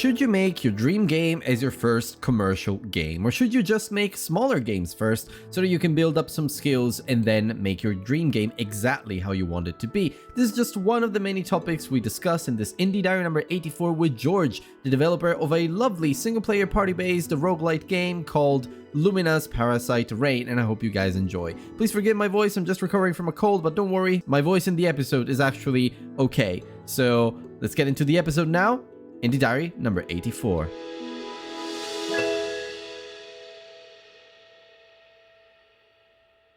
should you make your dream game as your first commercial game? Or should you just make smaller games first so that you can build up some skills and then make your dream game exactly how you want it to be? This is just one of the many topics we discuss in this Indie Diary number 84 with George, the developer of a lovely single-player party-based roguelite game called Luminas Parasite Reign, and I hope you guys enjoy. Please forgive my voice, I'm just recovering from a cold, but don't worry, my voice in the episode is actually okay. So let's get into the episode now. Indie Diary number 84.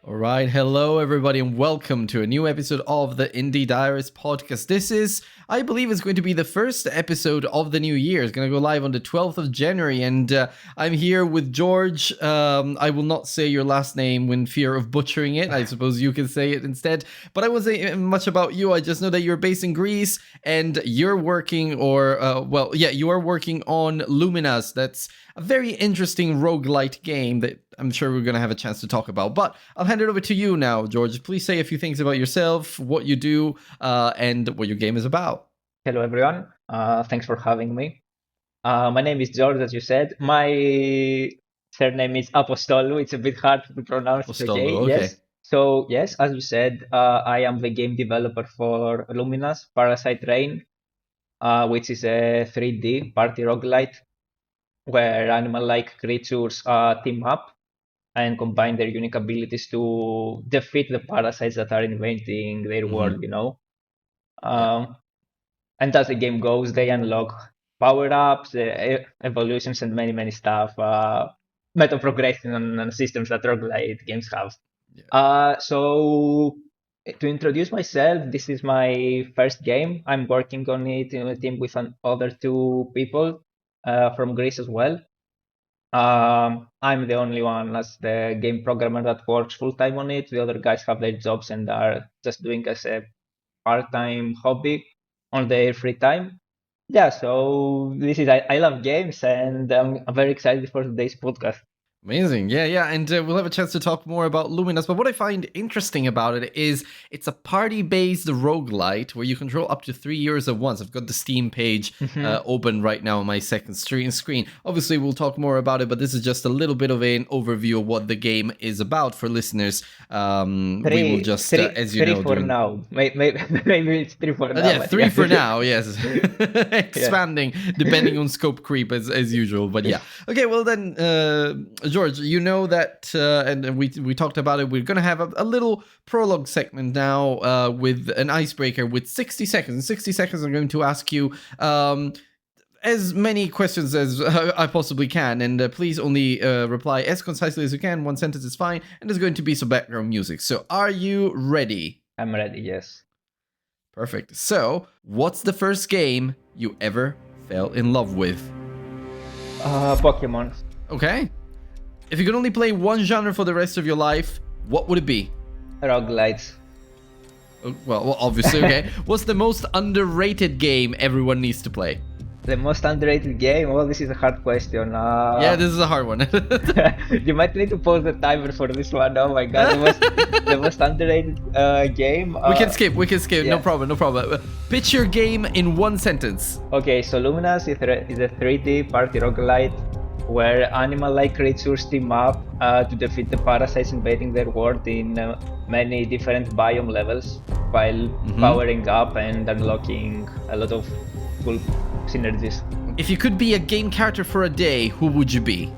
Alright, hello everybody and welcome to a new episode of the Indie Diaries podcast. This is, I believe it's going to be the first episode of the new year. It's going to go live on the 12th of January and I'm here with George. I will not say your last name in fear of butchering it. I suppose you can say it instead. But I won't say much about you. I just know that you're based in Greece and you're working you are working on Luminas. That's a very interesting roguelite game that I'm sure we're going to have a chance to talk about. But I'll hand it over to you now, George. Please say a few things about yourself, what you do, and what your game is about. Hello, everyone. Thanks for having me. My name is George, as you said. My surname is Apostolou. It's a bit hard to pronounce. Apostolou, okay. Yes. So, yes, as you said, I am the game developer for Luminas Parasite Reign, which is a 3D party roguelite where animal-like creatures team up and combine their unique abilities to defeat the parasites that are invading their world, you know. And as the game goes, they unlock power-ups, evolutions, and many stuff. Meta progression and systems that roguelite games have. Yeah. So to introduce myself, this is my first game. I'm working on it in a team with other two people from Greece as well. I'm the only one as the game programmer that works full-time on it. The other guys have their jobs and are just doing as a part-time hobby on their free time. Yeah, so this is I love games and I'm very excited for today's podcast. Amazing. Yeah. And we'll have a chance to talk more about Luminas. But what I find interesting about it is it's a party-based roguelite where you control up to 3 years at once. I've got the Steam page open right now on my second screen. Obviously, we'll talk more about it, but this is just a little bit of an overview of what the game is about for listeners. We will just, as you know... Three for now. Maybe it's 3 for now. Yeah, 3 for now, yes. Expanding, depending on scope creep as usual. But yeah. Okay, well then... George, you know that, and we talked about it, we're going to have a little prologue segment now with an icebreaker with 60 seconds. In 60 seconds, I'm going to ask you as many questions as I possibly can, and please only reply as concisely as you can. One sentence is fine, and there's going to be some background music. So are you ready? I'm ready, yes. Perfect. So, what's the first game you ever fell in love with? Pokemon. Okay. If you could only play one genre for the rest of your life, what would it be? Roguelites. Well, obviously, okay. What's the most underrated game everyone needs to play? The most underrated game? Well, this is a hard question. Yeah, this is a hard one. You might need to pause the timer for this one. Oh my god, the most underrated game. We can skip. Yeah. No problem. Pitch your game in one sentence. Okay, so Luminas is a 3D party roguelite where animal-like creatures team up to defeat the parasites invading their world in many different biome levels while powering up and unlocking a lot of cool synergies. If you could be a game character for a day, who would you be?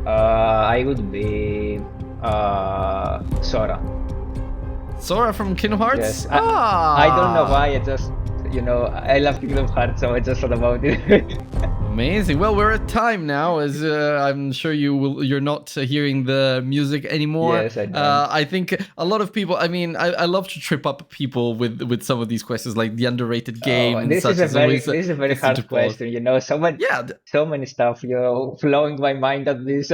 I would be Sora. Sora from Kingdom Hearts? Yes. I don't know why, I just, I love Kingdom Hearts, so I just thought about it. Amazing. Well, we're at time now, as I'm sure you're not hearing the music anymore. Yes, I know. I think a lot of people. I mean, I love to trip up people with some of these questions, like the underrated game. And this is a very hard question. So many stuff, flowing my mind at this.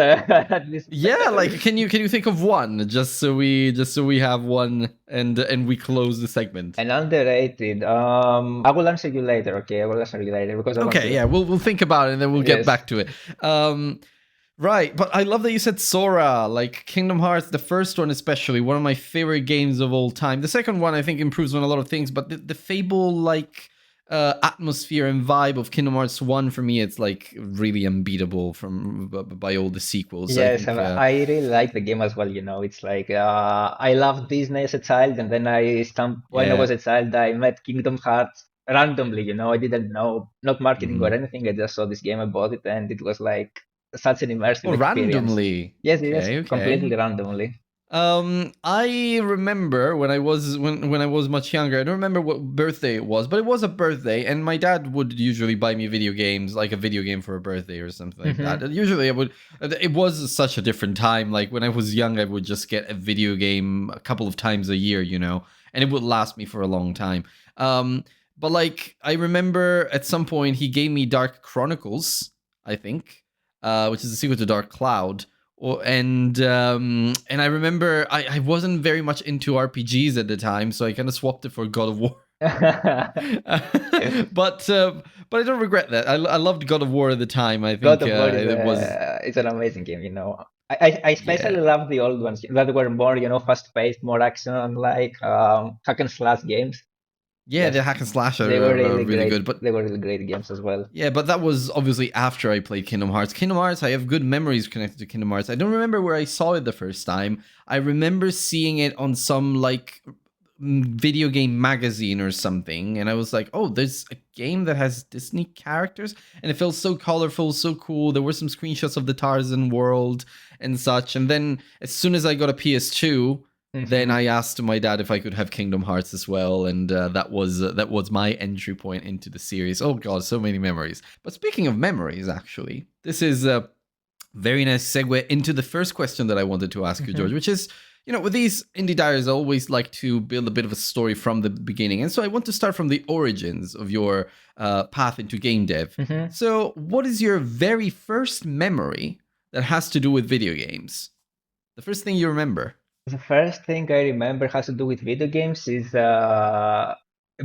Yeah, like can you think of one just so we have one and we close the segment. An underrated. I will answer you later. Okay, I will answer you later because. Yeah, we'll think about it and then we'll get back to it. Right, but I love that you said Sora, like Kingdom Hearts, the first one especially, one of my favorite games of all time. The second one I think improves on a lot of things, but the Fable-like atmosphere and vibe of Kingdom Hearts 1, for me, it's like really unbeatable by all the sequels. I Yes, think, I really like the game as well. It's like I loved Disney as a child, and then when I yeah. was a child, I met Kingdom Hearts randomly. I didn't know, not marketing or Hmm. anything. I just saw this game, I bought it, and it was like such an immersive Oh, experience. randomly. Yes, yes, Okay, okay. completely randomly. I remember when I was much younger. I don't remember what birthday it was, but it was a birthday, and my dad would usually buy me video games, like a video game for a birthday or something like that. Hmm. And usually, I would. It was such a different time. Like when I was young, I would just get a video game a couple of times a year, and it would last me for a long time. Um, but like I remember at some point he gave me Dark Chronicles, I think, which is the sequel to Dark Cloud. And I remember I wasn't very much into RPGs at the time, so I kind of swapped it for God of War. But I don't regret that. I loved God of War at the time. I God think of War is it was, an amazing game. I yeah, especially love the old ones that were more, fast paced, more action, like hack and slash games. yeah. The Yes, hack and slash they were are really really great. good, but They were really great games as well. yeah, but that was obviously after I played Kingdom Hearts. Kingdom Hearts, I have good memories connected to Kingdom Hearts. I don't remember where I saw it the first time. I remember seeing it on some like video game magazine or something, and I was like, "Oh, there's a game that has Disney characters," and it felt so colorful, so cool. There were some screenshots of the Tarzan world and such. And then as soon as I got a PS2, then Hmm. I asked my dad if I could have Kingdom Hearts as well, and that was my entry point into the series. Oh god, so many memories. But speaking of memories, actually, this is a very nice segue into the first question that I wanted to ask you, George, Hmm. which is, with these indie diaries, I always like to build a bit of a story from the beginning, and so I want to start from the origins of your path into game dev. Hmm. So, what is your very first memory that has to do with video games? The first thing you remember? The first thing I remember has to do with video games is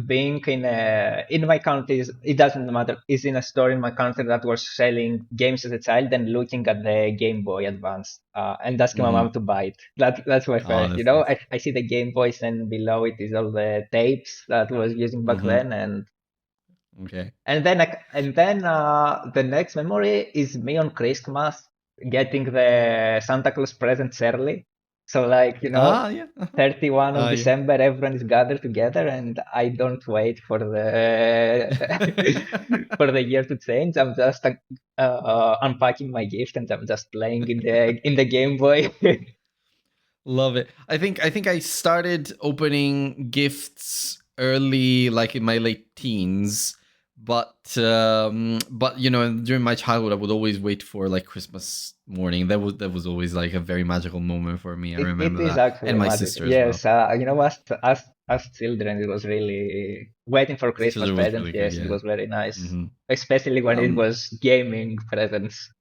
being in my country. It doesn't matter. Is in a store in my country that was selling games as a child and looking at the Game Boy Advance and asking my Mm-hmm. mom to buy it. That's my Oh, first. that's nice. I see the Game Boys and below it is all the tapes that was using back Mm-hmm. then, Okay. and then the next memory is me on Christmas getting the Santa Claus presents early. So like, Ah, yeah. Uh-huh. 31 of Yeah. December, everyone is gathered together, and I don't wait for the for the year to change. I'm just unpacking my gift, and I'm just playing in the Game Boy. Love it. I think I started opening gifts early, like in my late teens. But during my childhood, I would always wait for like Christmas morning. That was always like a very magical moment for me. I It remember is that, and actually my magic. sister as well. Yes, as children, it was really waiting for Christmas Sister was presents. really good. Yes, it Yeah. was very nice, Hmm. especially when it Um. was gaming presents.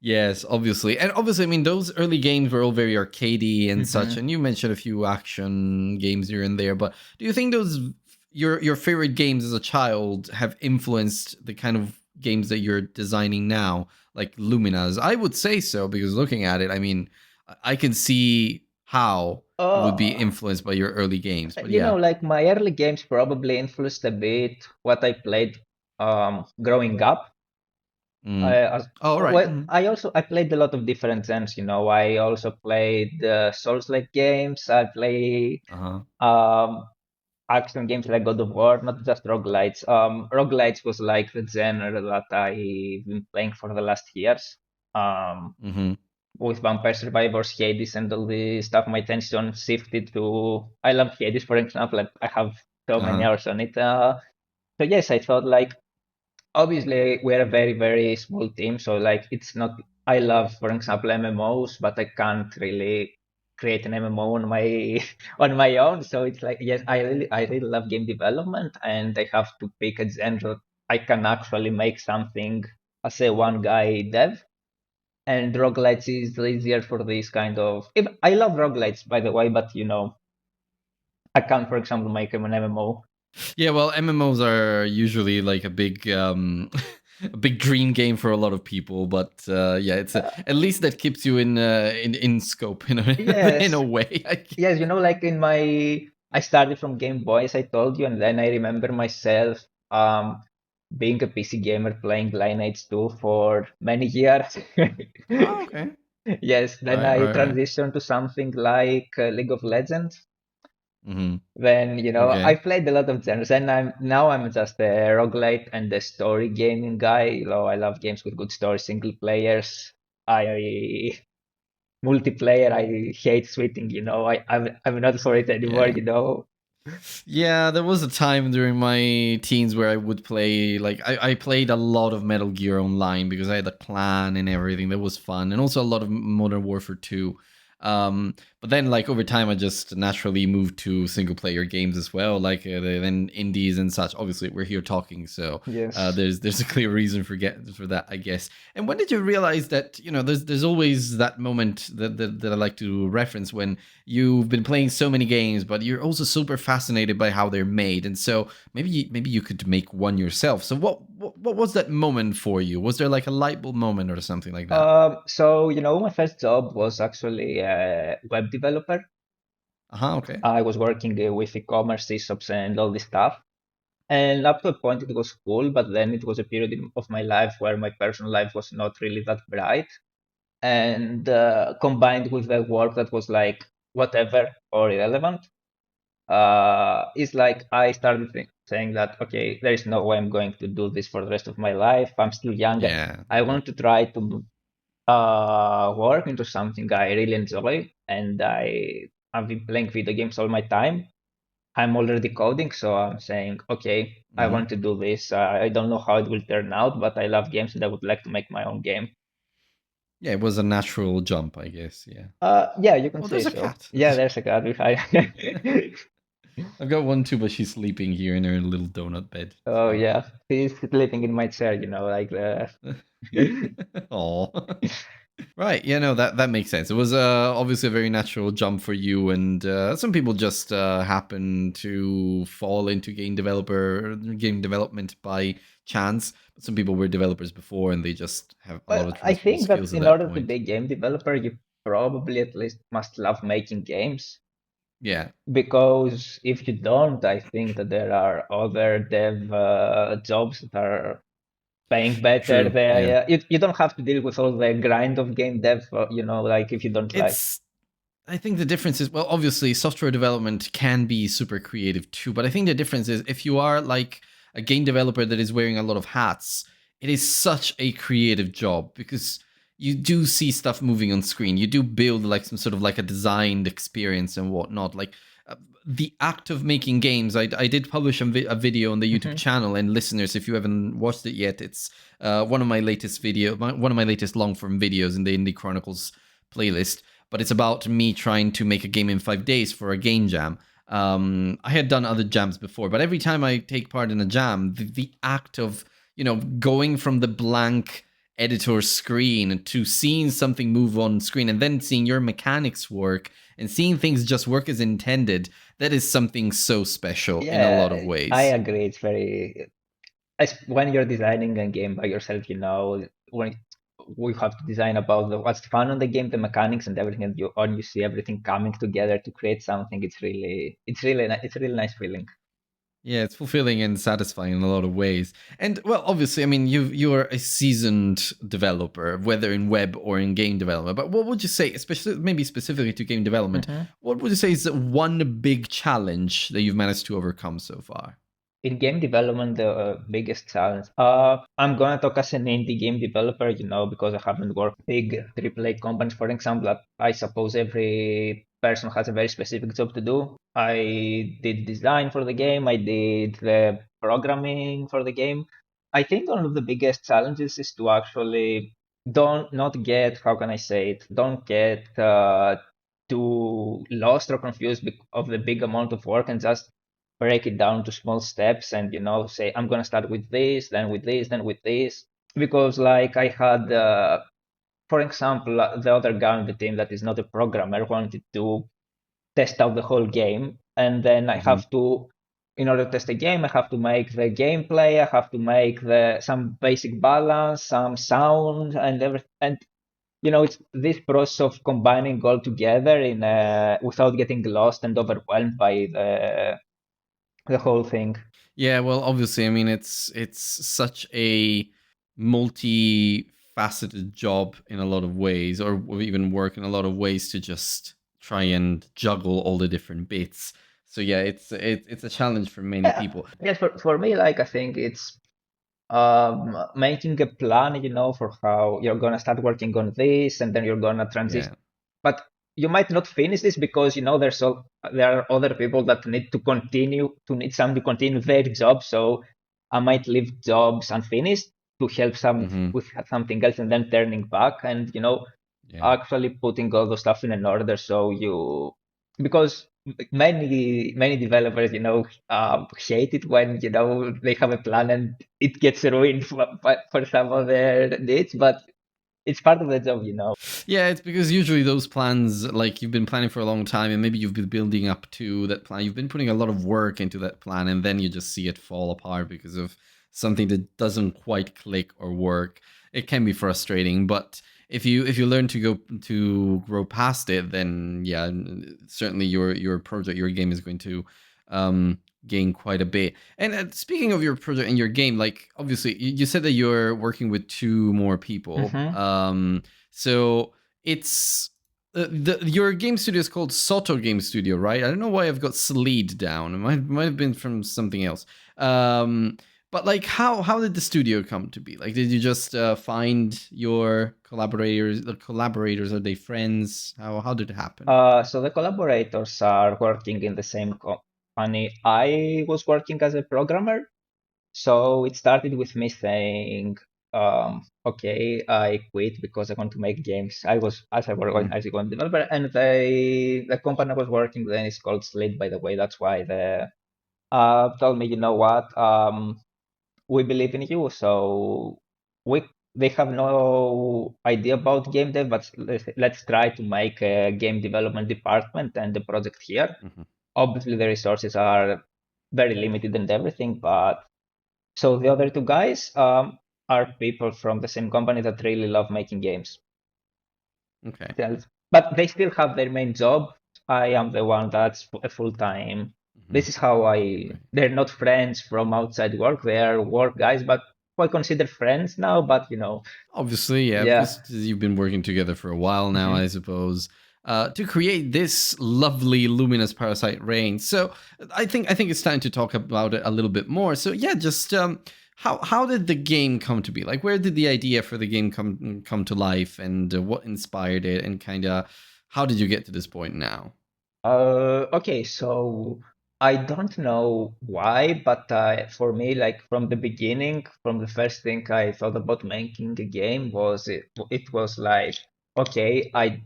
Yes, obviously. And obviously, I mean, those early games were all very arcadey and such. Hmm. And you mentioned a few action games here and there, but do you think those your favorite games as a child have influenced the kind of games that you're designing now, like Luminas? I would say so because looking at it, I mean, I can see how it would be Uh, influenced by your early games. But yeah. like my early games probably influenced a bit what I played growing up. Mm. Oh, all right. Mm-hmm. I played a lot of different genres. I also played Souls-like games. I play Uh-huh. um, action games like God of War, not just roguelites. Roguelites was like the genre that I've been playing for the last years. Um, Mm-hmm. with Vampire Survivors, Hades, and all this stuff, my attention shifted to. I love Hades, for example. I have so many Uh-huh. hours on it. So yes, I thought like obviously we're a very very small team, so like it's not. I love, for example, MMOs, but I can't really create an MMO on my on my own. So it's like yes, I really love game development, and I have to pick a genre I can actually make something as a one guy dev. And roguelites is easier for this kind of. If I love roguelites, by the way, but I can't, for example, make them an MMO. Yeah, well, MMOs are usually like a big a big dream game for a lot of people, but yeah, at least that keeps you in scope in a Yes, way. I yes, like I started from Game Boy, as I told you, and then I remember myself. um, being a PC gamer playing Lineage 2 for many years. Oh, okay. Yes, then Right, I right, right. transitioned to something like League of Legends. Mm-hmm. When, I Okay. played a lot of genres, and I'm just a roguelite and a story gaming guy. I love games with good stories, single players. I multiplayer, I hate switching, I'm not for it Yeah. anymore. Yeah, there was a time during my teens where I would play, like, I played a lot of Metal Gear Online because I had a clan and everything. That was fun. And also a lot of Modern Warfare 2. But then, like, over time, I just naturally moved to single player games as well, like then indies and such. Obviously, we're here talking, so Yes. there's a clear reason for that, I guess. And when did you realize that, there's always that moment that I like to reference when you've been playing so many games, but you're also super fascinated by how they're made, and so maybe you could make one yourself. So what was that moment for you? Was there like a light bulb moment or something like that? So, my first job was actually a web developer. Uh huh. Okay. I was working with e-commerce, e-shops, and all this stuff. And up to a point, it was cool, but then it was a period of my life where my personal life was not really that bright. And combined with the work that was like whatever or irrelevant, it's like I started saying that, okay, there is no way I'm going to do this for the rest of my life. I'm still young. Yeah. I want to try to work into something I really enjoy. And I've been playing video games all my time. I'm already coding, so I'm saying, okay, I Hmm. want to do this. I don't know how it will turn out, but I love games and I would like to make my own game. Yeah, it was a natural jump, I guess. Yeah. Yeah, you can Oh, say there's a so. cat. Yeah, there's a cat behind. I've got one too, but she's sleeping here in her little donut bed. Oh So. yeah, he's sleeping in my chair, like the. Oh. Right, yeah, no, that makes sense. It was obviously a very natural jump for you, and some people just happen to fall into game development by chance. But some people were developers before, and they just have a lot Well, of I transferable think that skills at in that order to point. be a game developer, you probably at least must love making games. Yeah, Because if you don't, I think that there are other dev jobs that are paying better. true. Yeah. You don't have to deal with all the grind of game dev, like if you don't like. It's I think the difference is, well, obviously, software development can be super creative too, but I think the difference is if you are like a game developer that is wearing a lot of hats, it is such a creative job because you do see stuff moving on screen. You do build like some sort of like a designed experience and whatnot. Like the act of making games, I did publish a video on the YouTube Mhm. channel, and listeners, if you haven't watched it yet, it's one of my latest one of my latest long form videos in the Indie Chronicles playlist, but it's about me trying to make a game in 5 days for a game jam. I had done other jams before, but every time I take part in a jam, the act of going from the blank editor screen to seeing something move on screen and then seeing your mechanics work and seeing things just work as intended, that is something so special in a lot of Yeah, I ways. agree. It's very when you're designing a game by yourself, when we have to design about what's fun on the game, the mechanics and everything, and you see everything coming together to create something. It's a really nice feeling. Yeah, it's fulfilling and satisfying in a lot of ways. And well, obviously, I mean, you're a seasoned developer, whether in web or in game development. But what would you say, especially maybe specifically to game development, Mhm. what would you say is one big challenge that you've managed to overcome so far? In game development, the biggest challenge. I'm gonna talk as an indie game developer, because I haven't worked big AAA companies, for example. I suppose every person has a very specific job to do. I did design for the game. I did the programming for the game. I think one of the biggest challenges is to actually don't not get, how can I say it, don't get too lost or confused of the big amount of work, and just break it down to small steps, and say I'm going to start with this, then with this, then with this. Because like I had for example, the other guy on the team that is not a programmer wanted to test out the whole game, and then I Hmm. have to, in order to test the game, I have to make the gameplay, I have to make the some basic balance, some sound, and everything. And it's this process of combining all together in without getting lost and overwhelmed by the whole thing. Yeah, well, obviously, I mean, it's such a multifaceted job in a lot of ways, or even work in a lot of ways to just try and juggle all the different bits. So yeah, it's a challenge for many Yeah, people. yes. For me, like I think it's making a plan, for how you're gonna start working on this, and then you're gonna transition. Yeah. But you might not finish this because there are other people that need some to continue their job. So I might leave jobs unfinished to help some Mm-hmm. with something else, and then turning back and Yeah. actually putting all the stuff in an order. So you because many developers, hate it when they have a plan and it gets ruined for some of their needs, but it's part of the job. Yeah, it's because usually those plans, like you've been planning for a long time, and maybe you've been building up to that plan. You've been putting a lot of work into that plan, and then you just see it fall apart because of something that doesn't quite click or work. It can be frustrating, but if you learn to grow past it, then yeah, certainly your project, your game is going to gain quite a bit. And speaking of your project and your game, like obviously you said that you're working with two more people. Hmm. So it's your game studio is called Soto Game Studio, right? I don't know why I've got Sleed down. It might have been from something else. But like, how did the studio come to be? Like, did you just find your collaborators? The collaborators, are they friends? How did it happen? So the collaborators are working in the same company. I was working as a programmer, so it started with me saying, "Okay, I quit because I want to make games." I was as I was Mm-hmm. as a game developer, and the company I was working then is called Slate, by the way. That's why the told me, you know what, we believe in you. So we they have no idea about game dev, but let's try to make a game development department and the project here. Mm-hmm. Obviously, the resources are very limited and everything, but so the other two guys are people from the same company that really love making games. Okay. But they still have their main job. I am the one that's a full time. Mm-hmm. This is how Right. they're not friends from outside work. They are work guys, but I consider friends now. But Obviously, yeah, yeah. because you've been working together for a while now, Hmm. I suppose, to create this lovely luminous parasite rain. So I think it's time to talk about it a little bit more. So yeah, just how did the game come to be? Like, where did the idea for the game come to life, and what inspired it, and kind of how did you get to this point now? Okay, so I don't know why, but for me, like from the beginning, from the first thing I thought about making a game was it was like, okay, I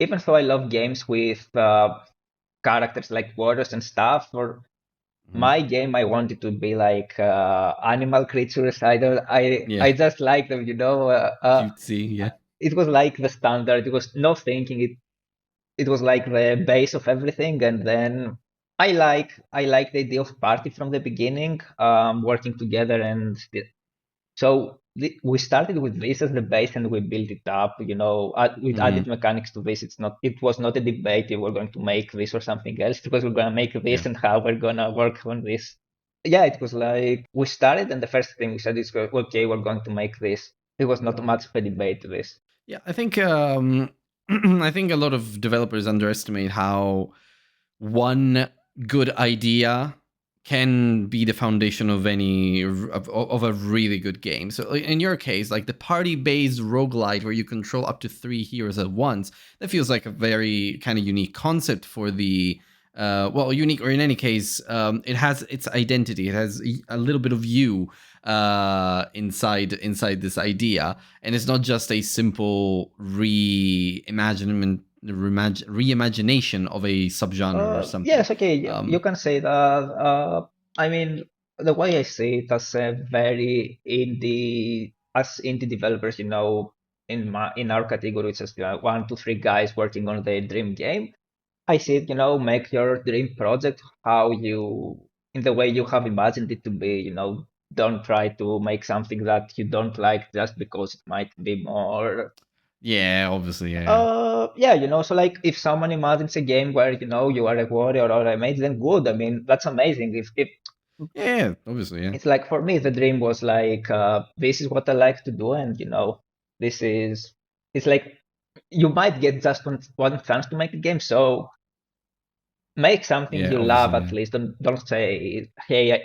even though I love games with characters like warriors and stuff, for Mhm. my game I wanted to be like animal creatures. Yeah, I just like them, cutesy. Yeah. it was like the standard. It was no thinking. It was like the base of everything, and then I like the idea of party from the beginning, working together, and we started with this as the base, and we built it up. We Hmm. added mechanics to this. It was not a debate if we're going to make this or something else, because we're gonna make Yeah. this and how we're gonna work on this. Yeah, it was like we started, and the first thing we said is, okay, we're going to make this. It was not much of a debate to this. Yeah, I think I think a lot of developers underestimate how one good idea can be the foundation of of a really good game. So in your case, like the party-based roguelite where you control up to 3 heroes at once, that feels like a very kind of unique concept for the well, unique, or in any case, it has its identity. It has a little bit of you inside this idea, and it's not just a simple reimagination of a subgenre or something. Yes, okay, you Um, can say that. I mean, the way I see it as a very as indie developers, in our category, it's just 1, 2, 3 guys working on their dream game. I see it, make your dream project in the way you have imagined it to be. Don't try to make something that you don't like just because it might be more. yeah, obviously, yeah. Yeah, so like if someone imagines a game where, you are a warrior or a mage, then good. I mean, that's amazing. If Yeah, obviously, yeah. It's like for me, the dream was like, this is what I like to do, and this is. It's like you might get just one chance to make a game, so make something Yeah, you love obviously, at yeah. least. Don't say, hey,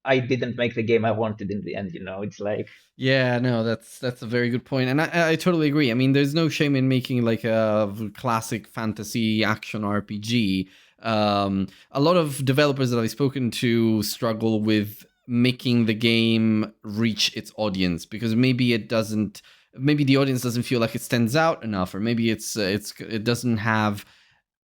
I didn't make the game I wanted in the end. It's like Yeah, no, that's a very good point, and I totally agree. I mean, there's no shame in making like a classic fantasy action RPG. A lot of developers that I've spoken to struggle with making the game reach its audience because maybe it doesn't, maybe the audience doesn't feel like it stands out enough, or maybe it doesn't have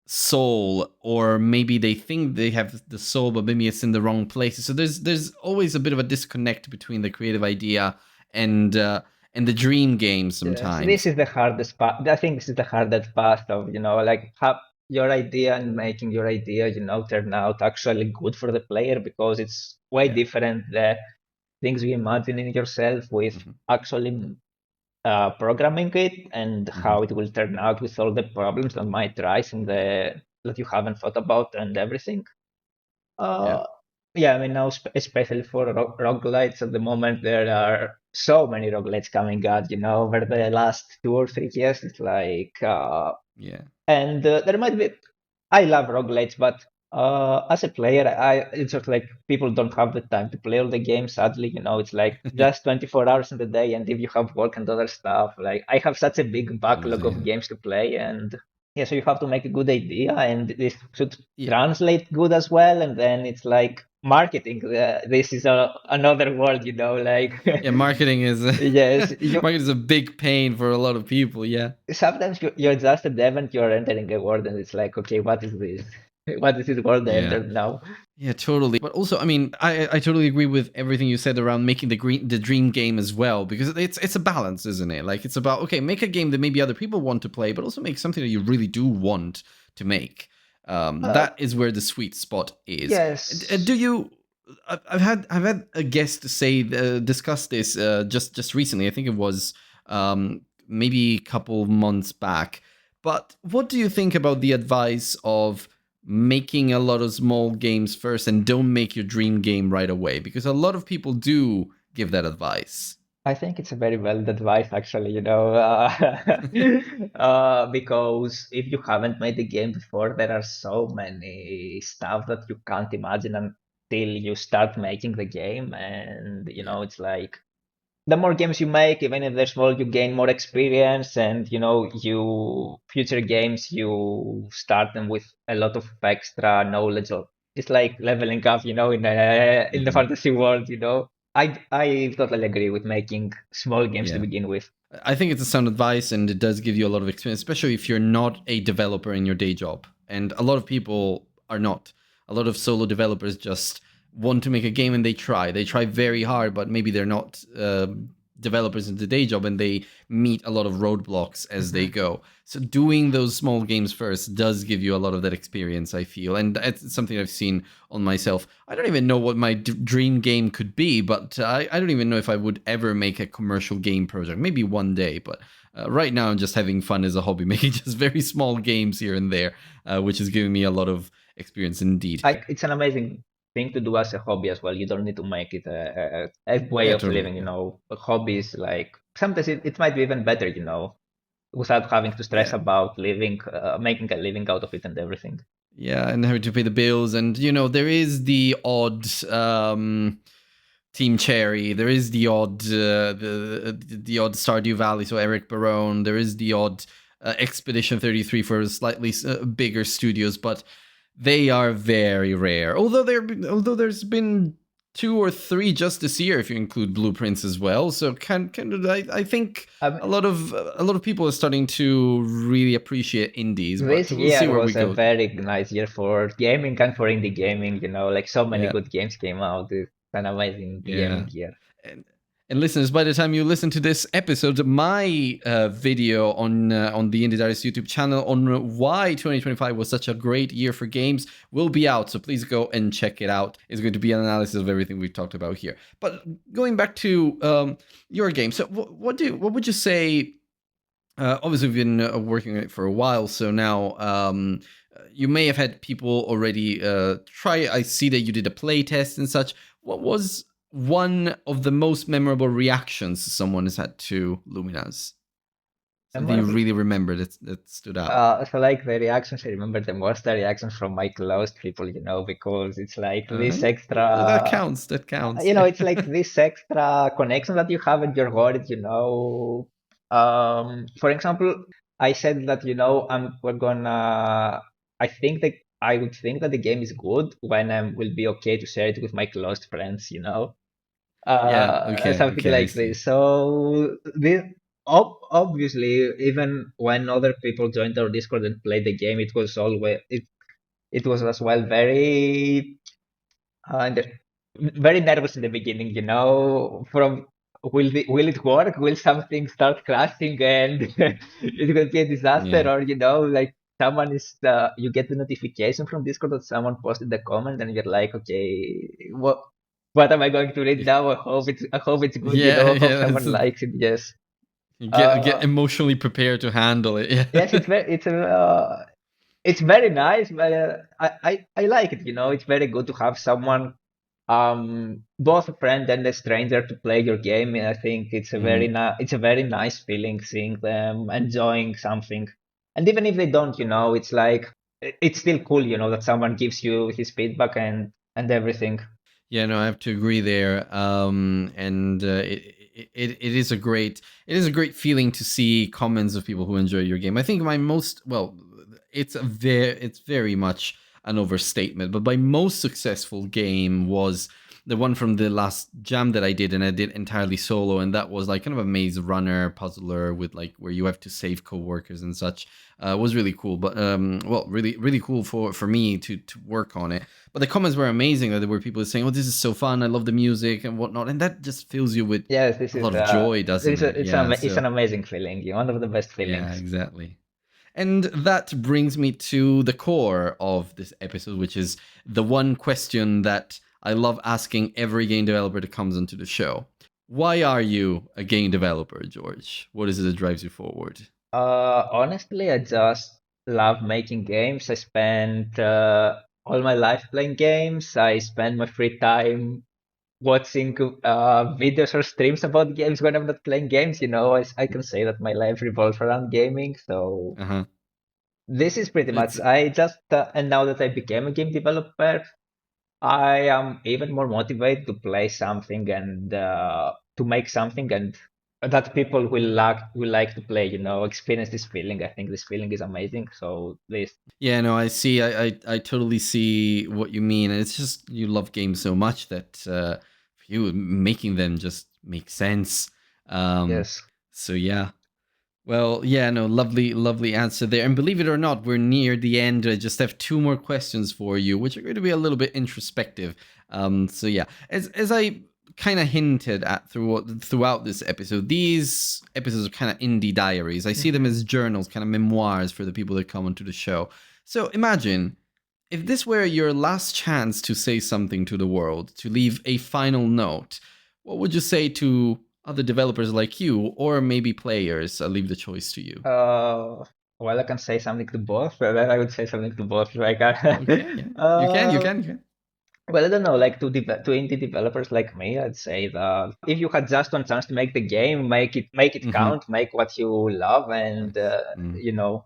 soul, or maybe they think they have the soul but maybe it's in the wrong places. So there's always a bit of a disconnect between the creative idea and uh and the dream game yes, this sometimes. is the hardest part. I think this is the hardest part of like have your idea and making your idea turn out actually good for the player because it's way Yeah. different the things you imagine in yourself with Hmm. actually programming it and Hmm. how it will turn out with all the problems that might rise in Yeah. the that you haven't thought about and everything. Yeah. Uh, yeah, I mean now especially for roguelites at the moment there are so many roguelites coming out. Over the last 2 or 3 years. It's like Yeah. and there might be. I love roguelites, but as a player, it's just like people don't have the time to play all the games. Sadly, it's like Yeah. just 24 hours in the day, and if you have work and other stuff, like I have such a big backlog Obviously, of yeah. games to play, and yeah, so you have to make a good idea, and this should Yeah. translate good as well, and then it's like marketing. This is another world, like Yeah, marketing is yes, marketing is a big pain for a lot of people. Yeah. sometimes you're just a dev and you're entering a world and it's like, okay, what is this? What is this world I Yeah. entered now? Yeah, totally. But also, I mean, I totally agree with everything you said around making the dream game as well, because it's a balance, isn't it? Like it's about, okay, make a game that maybe other people want to play, but also make something that you really do want to make. Uh, That is where the sweet spot is. Do yes. you? I've had a guest say discuss this just recently. I think it was maybe a couple months back. But what do you think about the advice of making a lot of small games first and don't make your dream game right away? Because a lot of people do give that advice. I think it's a very valid advice, actually, because if you haven't made the game before, there are so many stuff that you can't imagine until you start making the game. And, Yeah. it's like the more games you make, even if they're small, you gain more experience, and you future games you start them with a lot of extra knowledge. Of it's like leveling up, in the Hmm. fantasy world. I totally agree with making small games to Yeah. begin with. I think it's a sound advice and it does give you a lot of experience, especially if you're not a developer in your day job. And a lot of people are not. A lot of solo developers just want to make a game and they try. They try very hard, but maybe they're not developers in the day job and they meet a lot of roadblocks as they Mhm. go. So doing those small games first does give you a lot of that experience, I feel. And it's something I've seen on myself. I don't even know what my dream game could be, but I don't even know if I would ever make a commercial game project. Maybe one day, but right now I'm just having fun as a hobby, making just very small games here and there, which is giving me a lot of experience indeed. It's an amazing thing to do as a hobby as well. You don't need to make it a way Yeah, of totally. living. Yeah, Hobbies like sometimes it might be even better. Without having to stress yeah, about living, making a living out of it and everything. yeah, and having to pay the bills, and there is the odd Team Cherry. There is the odd the odd Stardew Valley. So Eric Barone. There is the odd Expedition 33 for slightly bigger studios, but they are very rare. Although there's been two or three just this year, if you include Blueprints as well. So I think Um, a lot of people are starting to really appreciate indies, but this we'll see year where we was a go. very nice year for gaming and for indie gaming. Like so many Yeah, good games came out. It's an amazing yeah. gaming year. And, and listeners, by the time you listen to this episode, my video on the Indie Diaries YouTube channel on why 2025 was such a great year for games will be out. So please go and check it out. It's going to be an analysis of everything we've talked about here. But going back to your game, so what would you say? Obviously, we've been working on it for a while, so now you may have had people already try. I see that you did a play test and such. What was one of the most memorable reactions someone has had to Luminas? Something you Memorable. really remember that stood out. So like the reactions I remember the most are reactions from my close people, because it's like this Well, that extra, counts. That counts. it's like this extra connection that you have and you're worried. For example, I said that, we're gonna, I would think that the game is good when I will be okay to share it with my close friends. Yeah. Okay. Something Okay. I like see. this. So this obviously, even when other people joined our Discord and played the game, it was as well and very nervous in the beginning. From will it work? Will something start crashing and it will be a disaster? Yeah. Or like someone is you get the notification from Discord that someone posted the comment and you're like, okay, what am I going to read now? I hope it's good. Yeah. I hope Yeah. someone likes it. Yes. You get Uh, emotionally prepared to handle it. yes, Yeah. it's very nice, but I like it. It's very good to have someone, both a friend and a stranger, to play your game. And I think Mhm. it's a very nice feeling seeing them enjoying something. And even if they don't, it's like it's still cool, that someone gives you his feedback and everything. Yeah, no, I have to agree there. And it is a great feeling to see comments of people who enjoy your game. I think my most well, it's very much an overstatement, but my most successful game was the one from the last jam that I did, and I did entirely solo, and that was like kind of a maze runner puzzler with like where you have to save coworkers and such. Was really cool, but well, really cool for me to work on it. But the comments were amazing. That there were people saying, "Oh, this is so fun! I love the music and whatnot," and that just fills you with Yes, this a is lot of joy, doesn't it? Yeah. it's an So amazing feeling. One of the best yeah, feelings. exactly. And that brings me to the core of this episode, which is the one question that I love asking every game developer that comes onto the show. Why are you a game developer, George? What is it that drives you forward? Honestly, I just love making games. I spent all my life playing games. I spend my free time watching videos or streams about games when I'm not playing games. I can say that my life revolves around gaming. So Uh huh. this is pretty It's much, and now that I became a game developer, I am even more motivated to play something and to make something and that people will like to play, experience this feeling. I think this feeling is amazing. So this, Yeah, no, I see. I totally see what you mean, and it's just you love games so much that for you making them just makes sense. Um, yes. so yeah, well, yeah, no, lovely answer there. And believe it or not, we're near the end. I just have two more questions for you, which are going to be a little bit introspective. So yeah, as I kind of hinted at throughout this episode, these episodes are kind of indie diaries. I see them Hmm. as journals, kind of memoirs for the people that come onto the show. So imagine if this were your last chance to say something to the world, to leave a final note, what would you say to other developers like you, or maybe players? I'll leave the choice to you. Uh, well, I can say something to both. Well, I would say something to both. Like, Okay, yeah, you can, you uh, can, you can. well, I don't know. Like to indie developers like me, I'd say that if you had just one chance to make the game, make it Mm-hmm. count, make what you love, and Nice. Mm,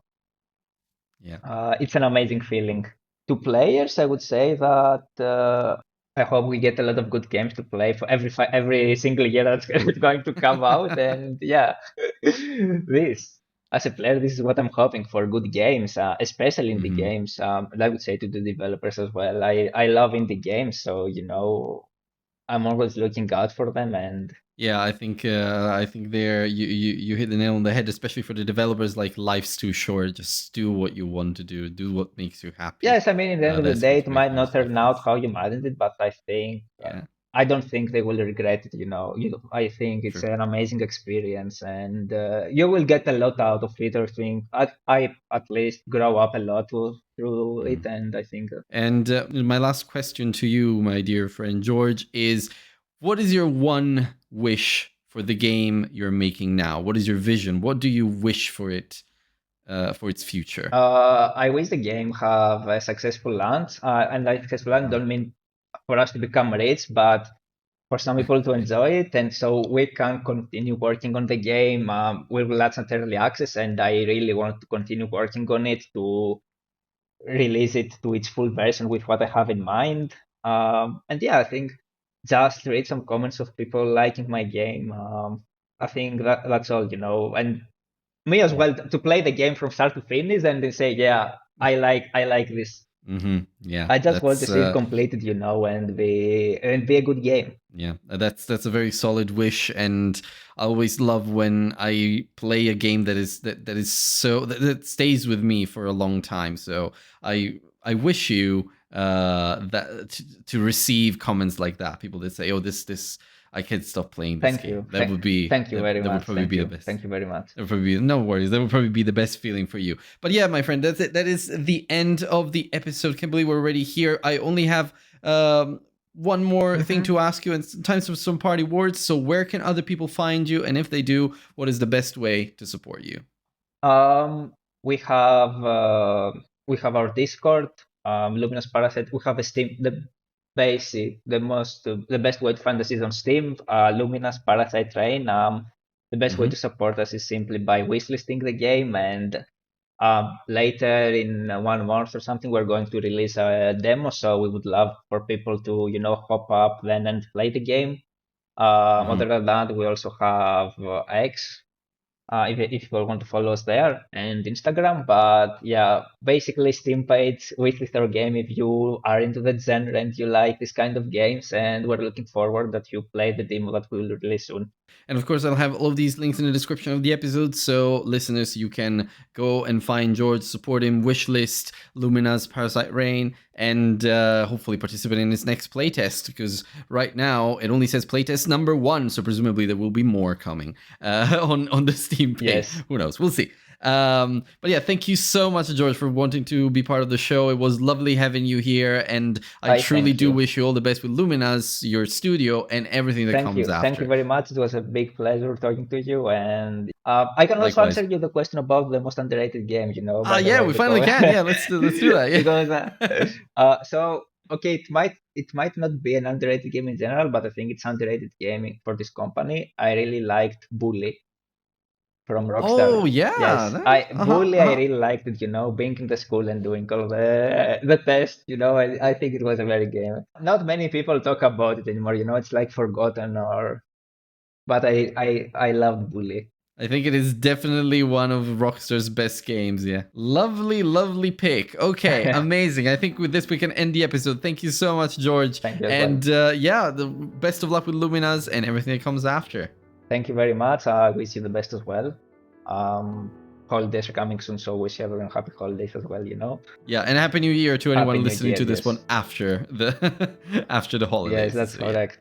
yeah. it's an amazing feeling. To players, I would say that I hope we get a lot of good games to play for every single year that's going to come out. And yeah, this as a player, this is what I'm hoping for: good games, especially indie Mm-hmm. games. And I would say to the developers as well. I love indie games, so I'm always looking out for them. And Yeah, I think there you hit the nail on the head, especially for the developers. Like life's too short. Just do what you want to do. Do what makes you happy. yes, I mean, at the end of the That's day, going it to make might the not most turn out difference. how you imagined it, but Yeah, I don't think they will regret it. I think it's true. an amazing experience, and you will get a lot out of it. I think I at least grow up a lot through Mm. it, and I think And my last question to you, my dear friend George, is what is your one wish for the game you're making now? What is your vision? What do you wish for it for its future? I wish the game have a successful launch, and by successful launch don't mean for us to become rich, but for some people to enjoy it, and so we can continue working on the game. We will launch at early access, and I really want to continue working on it to release it to its full version with what I have in mind. And yeah, I think just read some comments of people liking my game. I think that's all, and me as well to play the game from start to finish and then say, yeah, I like this. Yeah, I just want to that's see it completed, and be a good game. yeah, that's a very solid wish, and I always love when I play a game that is so that stays with me for a long time. So I wish you that to receive comments like that, people that say, "Oh, this I can't stop playing this Thank game." you. That would be Thank you very that would much. probably Thank be you. the best. Thank you very much. That would probably be, no worries. That would probably be the best feeling for you. But yeah, my friend, that's it. That is the end of the episode. Can't believe we're already here. I only have one more thing to ask you, and sometimes some party words. So where can other people find you? And if they do, what is the best way to support you? Um, we have uh, we have our Discord, Luminas Parasite. We have a Steam. The best way to find us is on Steam. Luminas Parasite Train. The best way to support us is simply by wishlisting the game, and later in 1 month or something, we're going to release a demo. So we would love for people to hop up then and play the game. Other than that, we also have X, if you want to follow us there, and Instagram. But yeah, basically Steam page, wishlist our game if you are into the genre and you like this kind of games, and we're looking forward that you play the demo that we will release soon. And of course, I'll have all of these links in the description of the episode. So, listeners, you can go and find George, support him, wishlist Lumina's Parasite Rain, and hopefully participate in his next playtest. Because right now it only says playtest number 1, so presumably there will be more coming on the Steam page. Yes. Who knows? We'll see. But yeah, thank you so much, George, for wanting to be part of the show. It was lovely having you here, and I truly do wish you all the best with Luminas, your studio, and everything that comes after. Thank you very much. It was a big pleasure talking to you, and I can also answer you the question about the most underrated game. Yeah, we finally can. Yeah, let's do that. Yeah. Because okay, it might not be an underrated game in general, but I think it's underrated gaming for this company. I really liked Bully from Rockstar. Oh yeah, yes. Bully. I really liked it. Being in the school and doing all the test. I think it was a very game. Not many people talk about it anymore. It's like forgotten but I loved Bully. I think it is definitely one of Rockstar's best games. Yeah, lovely pick. Okay, amazing. I think with this we can end the episode. Thank you so much, George. Thank you. And yeah, the best of luck with Luminas and everything that comes after. Thank you very much. I wish you the best as well. Holidays are coming soon, so wish everyone happy holidays as well. Yeah, and happy New Year to anyone listening to this yes. one after the holidays. Yes, that's correct.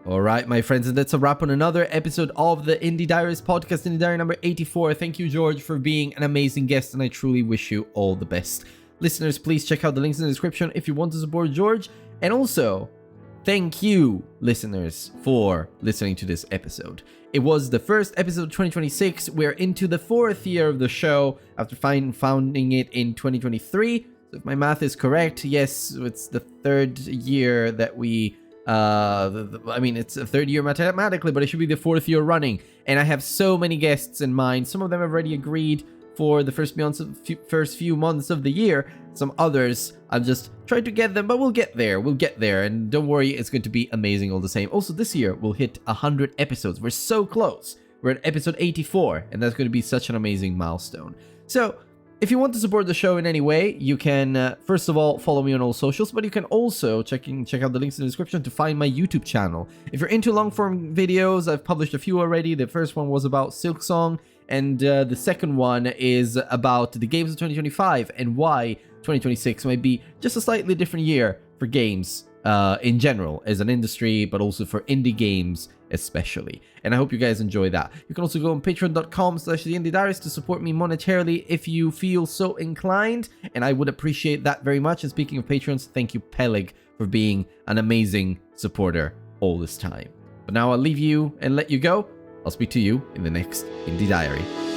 All right, my friends, and that's a wrap on another episode of the Indie Diaries podcast, Indie Diary number 84. Thank you, George, for being an amazing guest, and I truly wish you all the best. Listeners, please check out the links in the description if you want to support George. And also, thank you, listeners, for listening to this episode. It was the first episode of 2026. We're into the 4th year of the show after founding it in 2023. So if my math is correct, yes, it's the 3rd year that we... I mean, it's a 3rd year mathematically, but it should be the 4th year running. And I have so many guests in mind. Some of them have already agreed for the first few months of the year. Some others, I'm just trying to get them, but we'll get there. And don't worry, it's going to be amazing all the same. Also, this year, we'll hit 100 episodes. We're so close. We're at episode 84, and that's going to be such an amazing milestone. So, if you want to support the show in any way, you can, first of all, follow me on all socials, but you can also check out the links in the description to find my YouTube channel. If you're into long-form videos, I've published a few already. The first one was about Silksong, and the second one is about the games of 2025 and why 2026 might be just a slightly different year for games in general as an industry, but also for indie games especially. And I hope you guys enjoy that. You can also go on patreon.com/theindiediaries to support me monetarily if you feel so inclined, and I would appreciate that very much. And speaking of patrons, thank you, Peleg, for being an amazing supporter all this time. But now I'll leave you and let you go. I'll speak to you in the next Indie Diary.